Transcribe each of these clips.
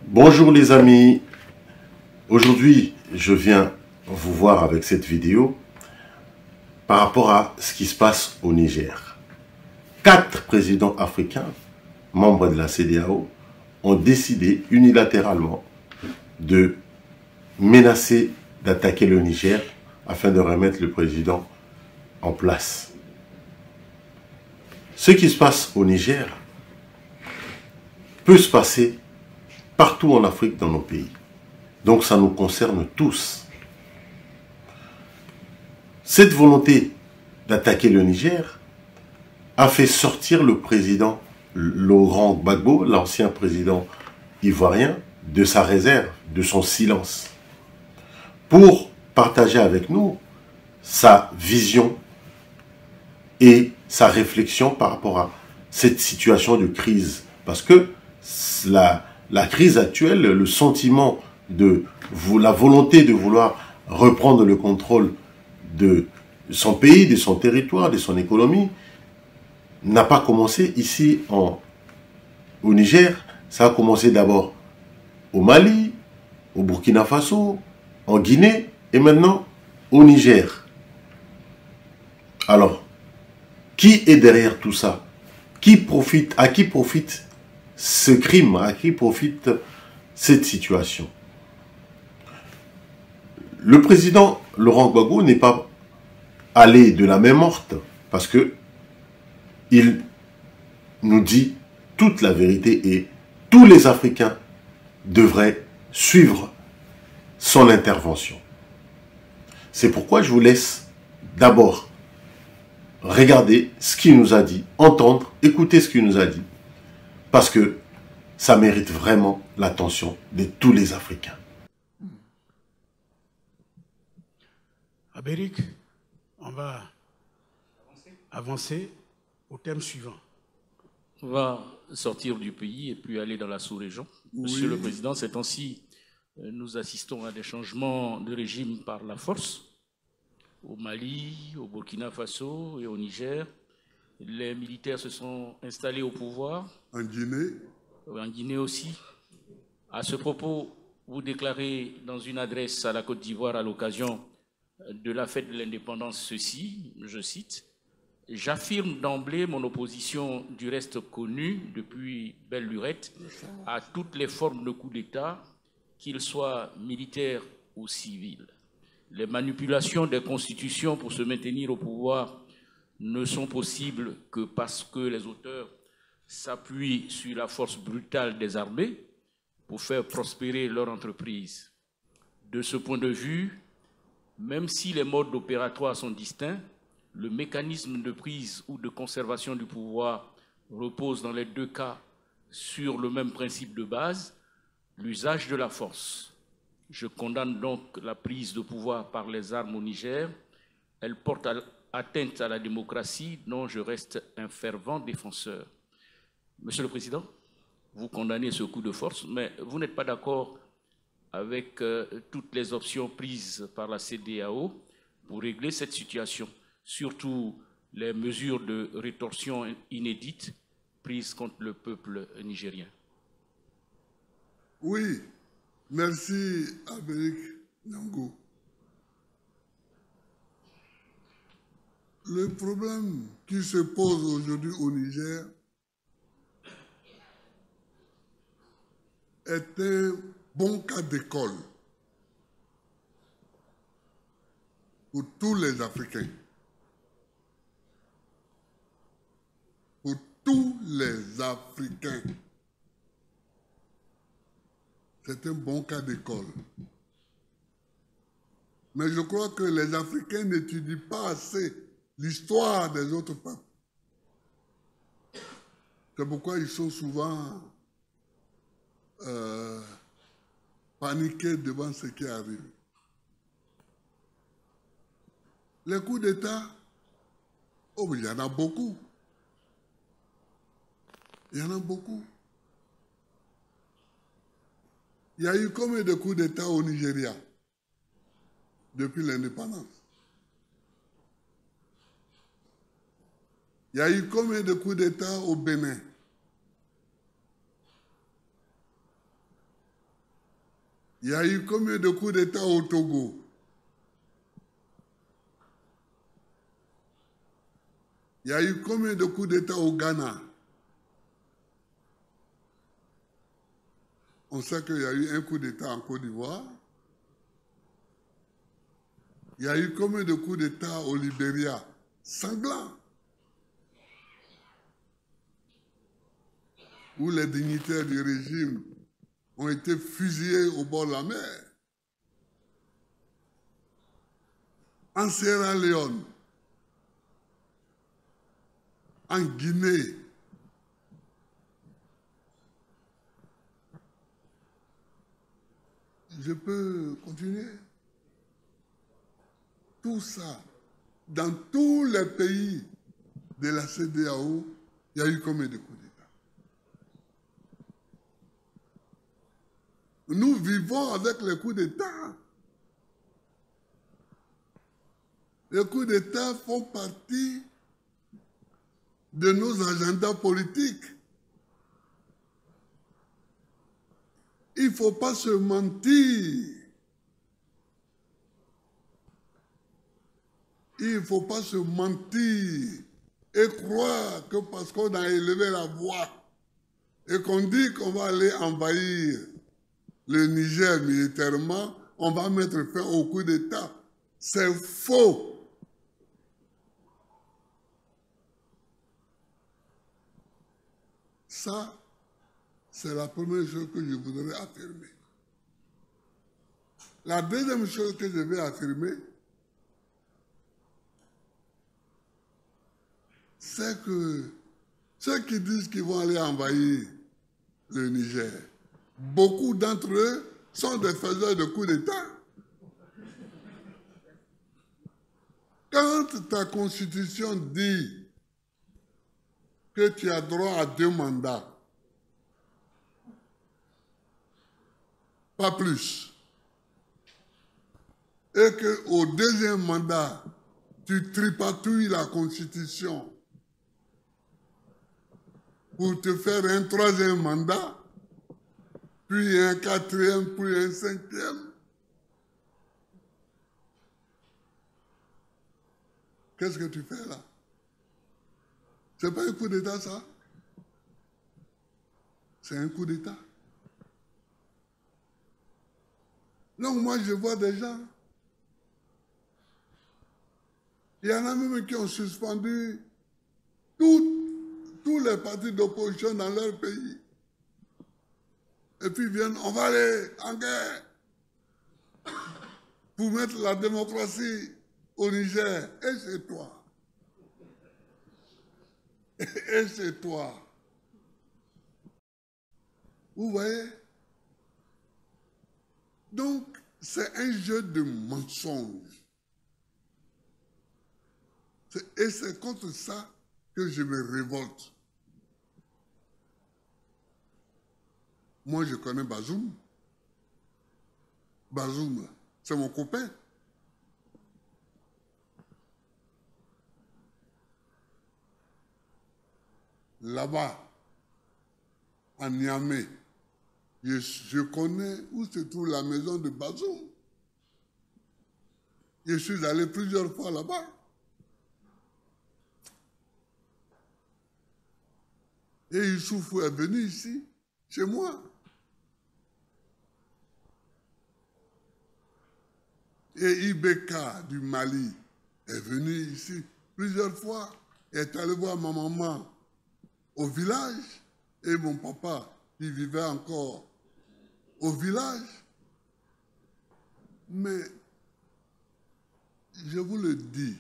Bonjour les amis, aujourd'hui je viens vous voir avec cette vidéo par rapport à ce qui se passe au Niger. 4 présidents africains, membres de la CEDEAO, ont décidé unilatéralement de menacer d'attaquer le Niger afin de remettre le président en place. Ce qui se passe au Niger peut se passer partout en Afrique dans nos pays. Donc ça nous concerne tous. Cette volonté d'attaquer le Niger a fait sortir le président Laurent Gbagbo, l'ancien président ivoirien, de sa réserve, de son silence, pour partager avec nous sa vision et sa réflexion par rapport à cette situation de crise. Parce que la crise actuelle, le sentiment de la volonté de vouloir reprendre le contrôle de son pays, de son territoire, de son économie, n'a pas commencé ici au Niger. Ça a commencé d'abord au Mali, au Burkina Faso, en Guinée et maintenant au Niger. Alors, qui est derrière tout ça? À qui profite ce crime? À qui profite cette situation? Le président Laurent Gbagbo n'est pas allé de la main morte parce que il nous dit toute la vérité et tous les Africains devraient suivre son intervention. C'est pourquoi je vous laisse d'abord regarder ce qu'il nous a dit, entendre, écouter ce qu'il nous a dit, parce que ça mérite vraiment l'attention de tous les Africains. Abéric, on va avancer au thème suivant. On va sortir du pays et puis aller dans la sous-région. Oui. Monsieur le Président, ces temps-ci, nous assistons à des changements de régime par la force. Au Mali, au Burkina Faso et au Niger. Les militaires se sont installés au pouvoir. En Guinée. En Guinée aussi. À ce propos, vous déclarez dans une adresse à la Côte d'Ivoire à l'occasion de la fête de l'indépendance ceci, je cite, « J'affirme d'emblée mon opposition du reste connu depuis belle lurette à toutes les formes de coup d'État, qu'ils soient militaires ou civils. Les manipulations des constitutions pour se maintenir au pouvoir ne sont possibles que parce que les auteurs s'appuient sur la force brutale des armées pour faire prospérer leur entreprise. De ce point de vue, même si les modes opératoires sont distincts, le mécanisme de prise ou de conservation du pouvoir repose dans les deux cas sur le même principe de base, l'usage de la force. Je condamne donc la prise de pouvoir par les armes au Niger. Elle porte atteinte à la démocratie dont je reste un fervent défenseur. Monsieur le Président, vous condamnez ce coup de force, mais vous n'êtes pas d'accord avec toutes les options prises par la CEDEAO pour régler cette situation, surtout les mesures de rétorsion inédites prises contre le peuple nigérien. Oui, merci Abéric Nyangou. Le problème qui se pose aujourd'hui au Niger est un bon cas d'école pour tous les Africains. Pour tous les Africains. C'est un bon cas d'école. Mais je crois que les Africains n'étudient pas assez l'histoire des autres peuples. C'est pourquoi ils sont souvent paniqués devant ce qui arrive. Les coups d'État, oh, il y en a beaucoup. Il y en a beaucoup. Il y a eu combien de coups d'État au Nigeria depuis l'indépendance? Il y a eu combien de coups d'État au Bénin? Il y a eu combien de coups d'État au Togo? Il y a eu combien de coups d'État au Ghana? On sait qu'il y a eu un coup d'État en Côte d'Ivoire. Il y a eu combien de coups d'État au Libéria? Sanglants. Où les dignitaires du régime ont été fusillés au bord de la mer. En Sierra Leone, en Guinée, je peux continuer. Tout ça, dans tous les pays de la CEDEAO, il y a eu combien de coups d'État? Nous vivons avec les coups d'État. Les coups d'État font partie de nos agendas politiques. Il ne faut pas se mentir. Il ne faut pas se mentir et croire que parce qu'on a élevé la voix et qu'on dit qu'on va aller envahir le Niger militairement, on va mettre fin au coup d'État. C'est faux. Ça, c'est la première chose que je voudrais affirmer. La deuxième chose que je vais affirmer, c'est que ceux qui disent qu'ils vont aller envahir le Niger, beaucoup d'entre eux sont des faiseurs de coups d'État. Quand ta constitution dit que tu as droit à 2 mandats, pas plus, et qu'au 2e mandat, tu tripatouilles la constitution pour te faire un 3e mandat, puis un 4e, puis un 5e. Qu'est-ce que tu fais là? C'est pas un coup d'État, ça? C'est un coup d'État. Donc moi, je vois des gens, il y en a même qui ont suspendu tous les partis d'opposition dans leur pays. Et puis viennent, on va aller en guerre pour mettre la démocratie au Niger. Et c'est toi. Et c'est toi. Vous voyez? Donc, c'est un jeu de mensonges. Et c'est contre ça que je me révolte. Moi, je connais Bazoum. Bazoum, c'est mon copain. Là-bas, à Niamey, je connais où se trouve la maison de Bazoum. Je suis allé plusieurs fois là-bas. Et Youssoufou est venu ici, chez moi. Et Ibeka du Mali est venu ici plusieurs fois. Il est allé voir ma maman au village et mon papa qui vivait encore au village. Mais je vous le dis,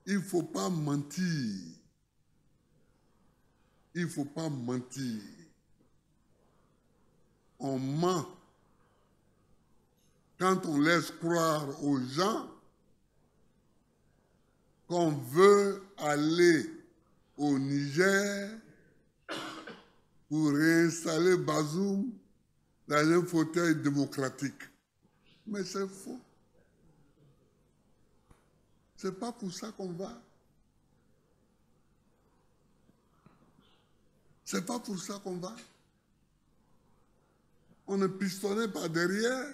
il ne faut pas mentir. Il ne faut pas mentir. On ment quand on laisse croire aux gens qu'on veut aller au Niger pour réinstaller Bazoum dans un fauteuil démocratique. Mais c'est faux. C'est pas pour ça qu'on va. C'est pas pour ça qu'on va. On est pistonné par derrière.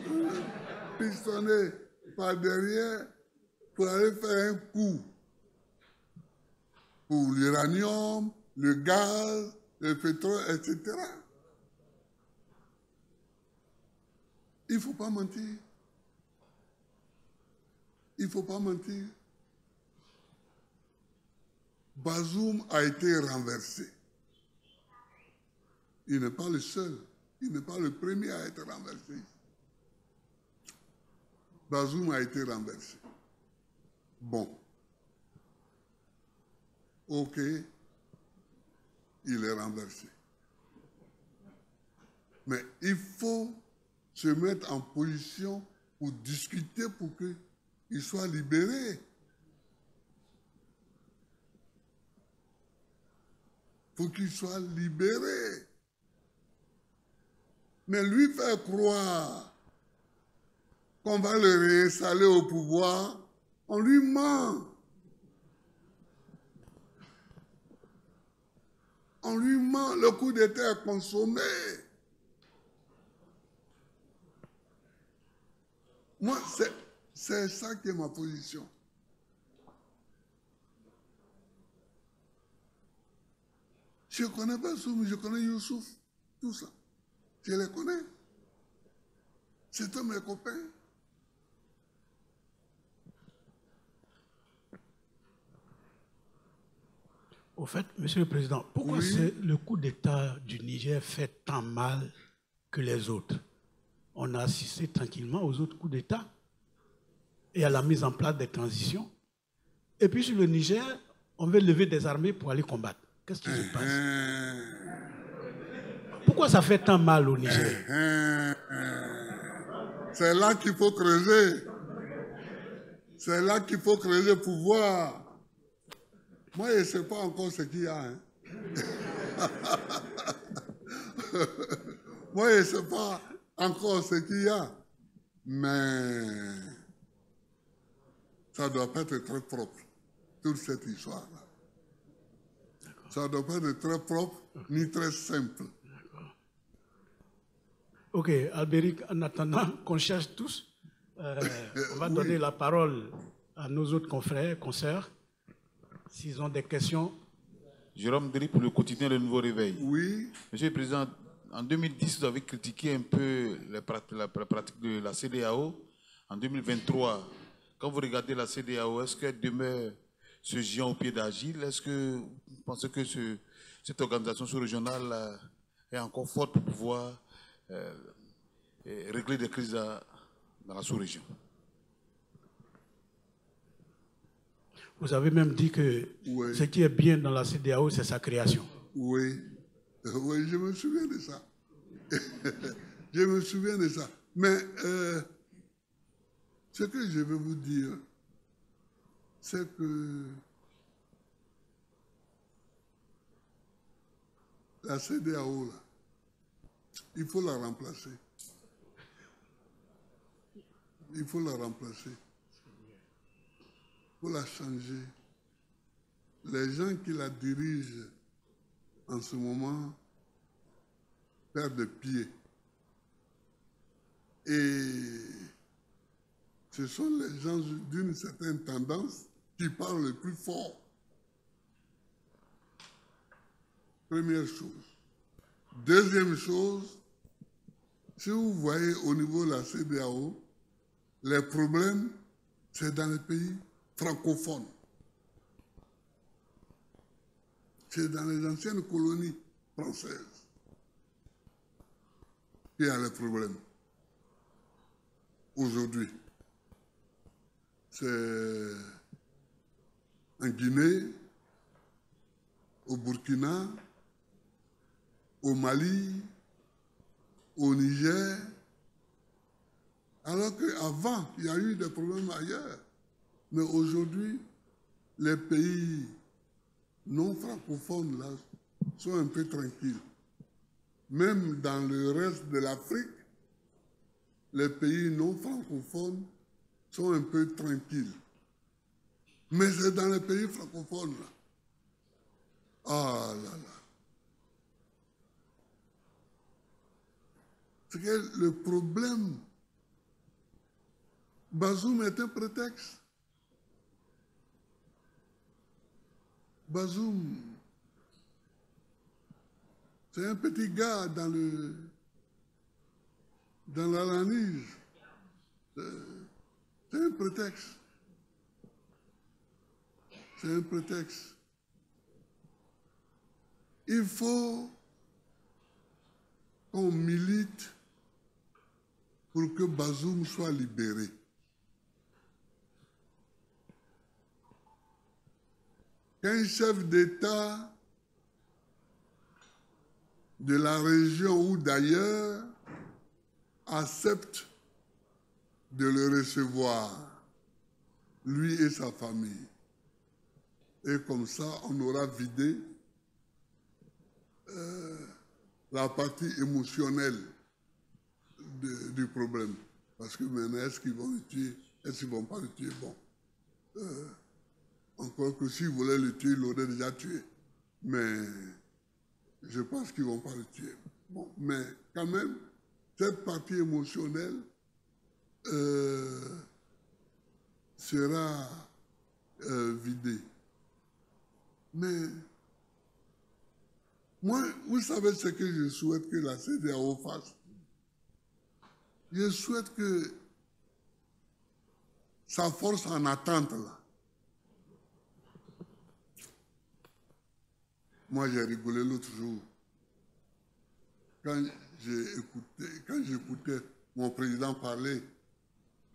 On est pistonné par derrière pour aller faire un coup pour l'uranium, le gaz, le pétrole, etc. Il ne faut pas mentir. Il ne faut pas mentir. Bazoum a été renversé. Il n'est pas le seul. Il n'est pas le premier à être renversé. Bazoum a été renversé. Bon. OK. Il est renversé. Mais il faut se mettre en position pour discuter pour qu'il soit libéré. Pour qu'il soit libéré. Mais lui faire croire qu'on va le réinstaller au pouvoir, on lui ment. On lui ment, le coup d'État est consommé. Moi, c'est ça qui est ma position. Je connais Bazoum, je connais Youssouf, tout ça. Je les connais. C'était mes copains. Au fait, Monsieur le Président, pourquoi le coup d'État du Niger fait tant mal que les autres? On a assisté tranquillement aux autres coups d'État et à la mise en place des transitions. Et puis sur le Niger, on veut lever des armées pour aller combattre. Qu'est-ce qui se passe? Pourquoi ça fait tant mal au Niger? C'est là qu'il faut creuser. C'est là qu'il faut creuser pour voir. Moi, je ne sais pas encore ce qu'il y a. Hein. Moi, je ne sais pas encore ce qu'il y a. Mais ça ne doit pas être très propre, toute cette histoire-là. Ça ne doit pas être très propre, ni très simple. Ok, Albéric, en attendant qu'on cherche tous, on va donner la parole à nos autres confrères, consoeurs, s'ils ont des questions. Jérôme Deri pour le quotidien Le Nouveau Réveil. Oui. Monsieur le Président, en 2010, vous avez critiqué un peu la pratique de la CEDEAO. En 2023, quand vous regardez la CEDEAO, est-ce qu'elle demeure ce géant au pied d'Agile? Est-ce que vous pensez que cette organisation sous-régionale est encore forte pour pouvoir régler des crises dans la sous-région? Vous avez même dit que ce qui est bien dans la CEDEAO, c'est sa création. Oui, oui, je me souviens de ça. Je me souviens de ça. Mais ce que je veux vous dire, c'est que la CEDEAO, là, il faut la remplacer. Il faut la remplacer. Il faut la changer. Les gens qui la dirigent en ce moment perdent pied. Et ce sont les gens d'une certaine tendance qui parlent le plus fort. Première chose. Deuxième chose, si vous voyez au niveau de la CEDEAO, les problèmes, c'est dans les pays francophones. C'est dans les anciennes colonies françaises qu'il y a les problèmes. Aujourd'hui, c'est en Guinée, au Burkina, au Mali, au Niger, alors qu'avant, il y a eu des problèmes ailleurs. Mais aujourd'hui, les pays non francophones là, sont un peu tranquilles. Même dans le reste de l'Afrique, les pays non francophones sont un peu tranquilles. Mais c'est dans les pays francophones là. Ah là là. C'est que le problème, Bazoum est un prétexte. Bazoum, c'est un petit gars dans l'analyse. C'est un prétexte. C'est un prétexte. Il faut qu'on milite pour que Bazoum soit libéré. Qu'un chef d'État de la région ou d'ailleurs accepte de le recevoir, lui et sa famille. Et comme ça, on aura vidé la partie émotionnelle du problème. Parce que maintenant, est-ce qu'ils vont le tuer? Est-ce qu'ils ne vont pas le tuer? Bon. Encore que s'ils voulaient le tuer, ils l'auraient déjà tué. Mais je pense qu'ils ne vont pas le tuer. Bon. Mais quand même, cette partie émotionnelle sera vidée. Mais moi, vous savez ce que je souhaite que la CEDEAO fasse? Je souhaite que sa force en attente, là. Moi, j'ai rigolé l'autre jour. Quand j'écoutais mon président parler,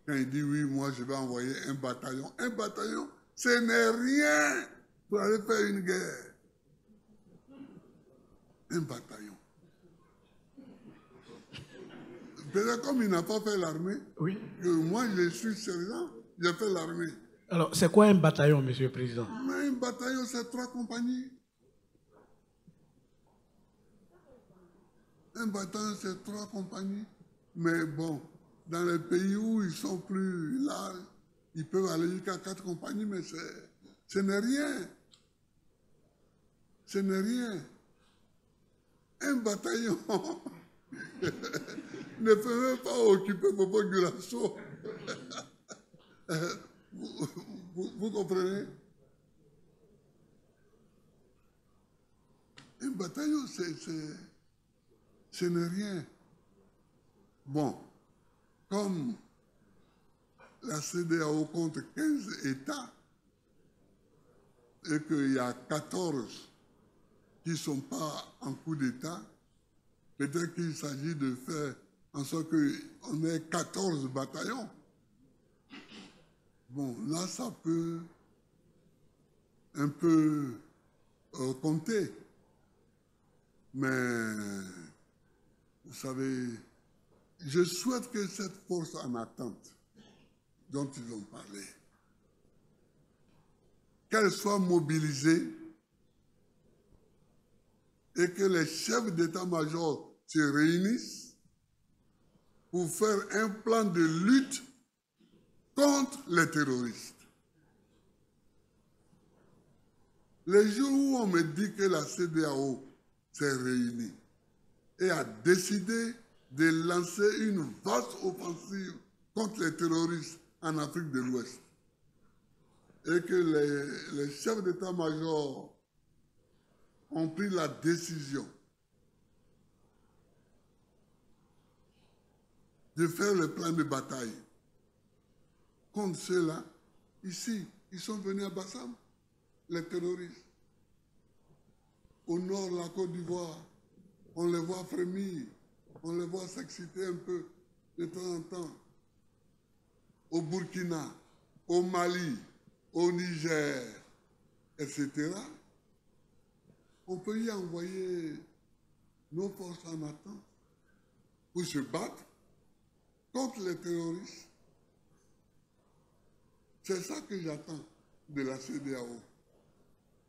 quand il dit oui, moi je vais envoyer un bataillon. Un bataillon, ce n'est rien pour aller faire une guerre. Un bataillon. Peut-être comme il n'a pas fait l'armée, oui. Moi je suis sergent, j'ai fait l'armée. Alors, c'est quoi un bataillon, Monsieur le Président? Mais un bataillon, c'est 3 compagnies. Un bataillon, c'est 3 compagnies. Mais bon, dans les pays où ils sont plus larges, ils peuvent aller jusqu'à 4 compagnies, mais ce n'est rien. Ce n'est rien. Un bataillon ne peut même pas occuper mon population. Vous comprenez? Un bataillon, ce n'est rien. Bon, comme la CEDEAO compte 15 États et qu'il y a 14 qui ne sont pas en coup d'État, peut-être qu'il s'agit de faire en sorte qu'on ait 14 bataillons. Bon, là, ça peut un peu compter. Mais, vous savez, je souhaite que cette force en attente dont ils ont parlé, qu'elle soit mobilisée et que les chefs d'état-major se réunissent pour faire un plan de lutte contre les terroristes. Les jours où on me dit que la CEDEAO s'est réunie et a décidé de lancer une vaste offensive contre les terroristes en Afrique de l'Ouest et que les chefs d'état-major ont pris la décision de faire le plan de bataille contre ceux-là, ici, ils sont venus à Bassam, les terroristes. Au nord, la Côte d'Ivoire, on les voit frémir, on les voit s'exciter un peu de temps en temps. Au Burkina, au Mali, au Niger, etc. On peut y envoyer nos forces en attente pour se battre contre les terroristes. C'est ça que j'attends de la CEDEAO.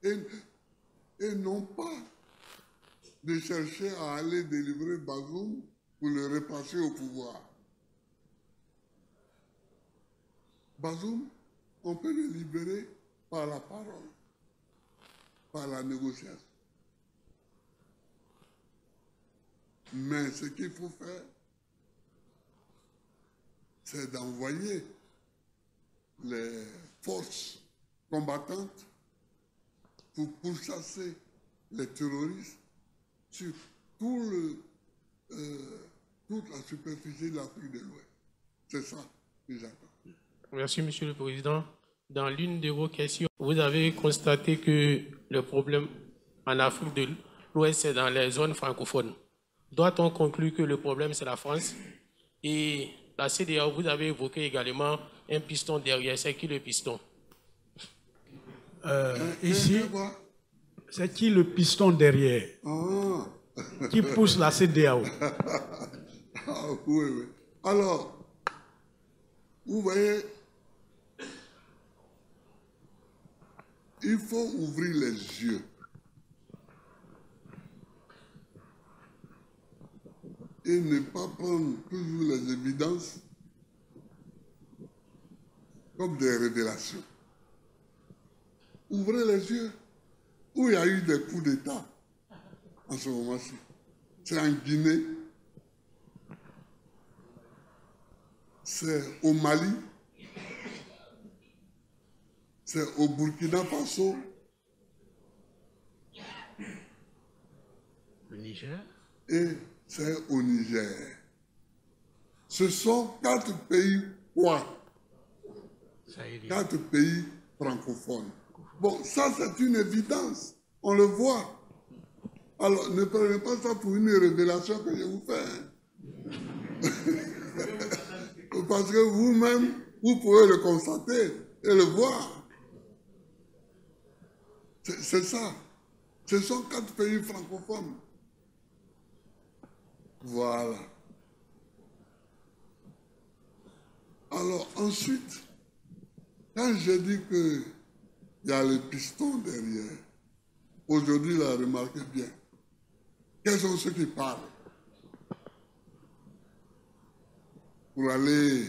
Et non pas de chercher à aller délivrer Bazoum pour le repasser au pouvoir. Bazoum, on peut le libérer par la parole, par la négociation. Mais ce qu'il faut faire, c'est d'envoyer les forces combattantes pour pourchasser les terroristes sur toute la superficie de l'Afrique de l'Ouest. C'est ça que j'attends. Merci, Monsieur le Président. Dans l'une de vos questions, vous avez constaté que le problème en Afrique de l'Ouest, c'est dans les zones francophones. Doit-on conclure que le problème, c'est la France? Et la CEDEAO, vous avez évoqué également un piston derrière. C'est qui le piston? Ici, c'est qui le piston derrière? Qui pousse la CEDEAO? Oui. Alors, vous voyez, il faut ouvrir les yeux. Et ne pas prendre toujours les évidences comme des révélations. Ouvrez les yeux. Où il y a eu des coups d'État en ce moment-ci. C'est en Guinée, c'est au Mali, c'est au Burkina Faso, Le Niger? Et c'est au Niger. Ce sont 4 pays quoi? 4 pays francophones. Bon, ça c'est une évidence, on le voit. Alors ne prenez pas ça pour une révélation que je vous fais. Parce que vous-même, vous pouvez le constater et le voir. C'est ça. Ce sont 4 pays francophones. Voilà. Alors ensuite, quand j'ai dit qu'il y a le piston derrière, aujourd'hui, là, remarquez bien, quels sont ceux qui parlent pour aller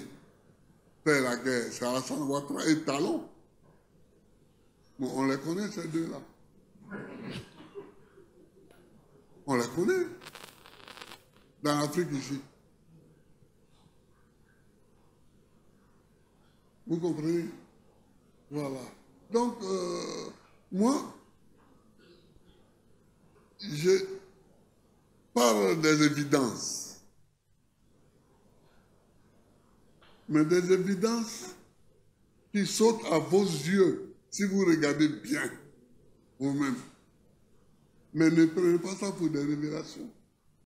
faire la guerre? C'est Alassane Ouattara et Talon. Bon, on les connaît, ces deux-là. On les connaît. Dans l'Afrique ici. Vous comprenez? Voilà. Donc, moi, je parle des évidences. Mais des évidences qui sautent à vos yeux si vous regardez bien vous-même. Mais ne prenez pas ça pour des révélations.